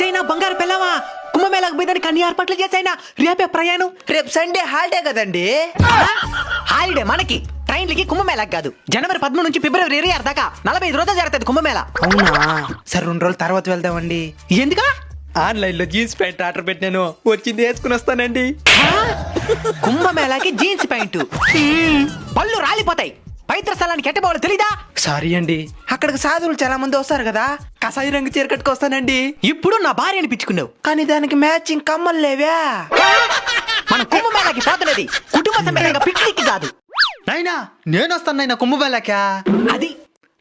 China బంగారు పిల్లవా కుంభమేళకు పోయేదానికి అన్ని ఏర్పాట్లు చేసైనా రేపే ప్రయాణం. రేపు సండే హాలిడే కదండి. హాలిడే మనకి, ట్రైన్లకి కుంభమేళకు కాదు. జనవరి 13 నుంచి ఫిబ్రవరి 26 దాకా 45 రోజులు జరుగుతుంది కుంభమేళ. అవునా సరే 2 రోజుల తర్వాత వెళ్దామండి. ఎందుకా? ఆన్లైన్ లో జీన్స్ ప్యాంట్ ఆర్డర్ పెట్టాను, వచ్చింది వేసుకుని వస్తానండి. కుంభమేళకి జీన్స్ ప్యాంటు పళ్ళు రాలిపోతాయి. పవిత్ర స్థలానికి ఎట్టబోవాలో తెలీదా? సారీ అండి, అక్కడికి సాధువులు చాలా మంది వస్తారు కదా, కసాయి రంగు చీర కట్టుకొస్తానండి. ఇప్పుడు నా భార్య అనిపించుకున్నావు, కానీ దానికి మ్యాచింగ్ కమ్మలు లేవా? మన కుంభమేళకి పోతున్నది కుటుంబ సమేతంగా పిక్నిక్ కాదు. నైనా నేను వస్తాను నైనా కుంభమేళకా. అది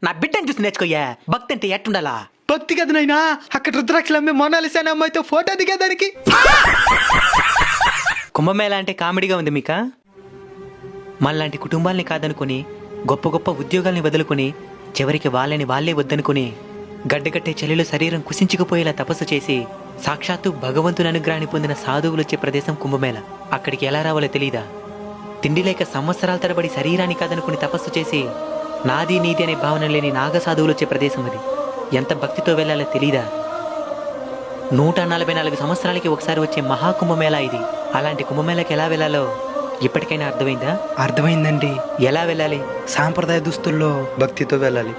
నా బిడ్డను చూసి నేర్చుకోయా. భక్తి అంటే ఎట్టుండాలా? భక్తి కదా నైనా, అక్కడ రుద్రాక్షలు అమ్మే మొనాలిసా అనే అమ్మాయితో ఫోటో దిగేదానికి. కుంభమేళ అంటే కామెడీగా ఉంది మీకా? మనలాంటి కుటుంబాల్ని కాదనుకుని, గొప్ప గొప్ప ఉద్యోగాల్ని వదులుకుని, చివరికి వాళ్ళని వాళ్ళే వద్దనుకుని, గడ్డగట్టే చలిలో శరీరం కుసించుకుపోయేలా తపస్సు చేసి సాక్షాత్తు భగవంతుని అనుగ్రహాన్ని పొందిన సాధువులు వచ్చే ప్రదేశం కుంభమేళ. అక్కడికి ఎలా రావాలో తెలీదా? తిండి లేక సంవత్సరాల తరబడి శరీరాన్ని కాదనుకుని తపస్సు చేసి నాది నీది అనే భావన లేని నాగ సాధువులు వచ్చే ప్రదేశం అది. ఎంత భక్తితో వెళ్ళాలో తెలీదా? 144 సంవత్సరాలకి ఒకసారి వచ్చే మహాకుంభమేళ ఇది. అలాంటి కుంభమేళకి ఎలా వెళ్ళాలో ఇప్పటికైనా అర్థమైందా? అర్థమైందండి. ఎలా వెళ్ళాలి? సాంప్రదాయ దుస్తుల్లో భక్తితో వెళ్ళాలి.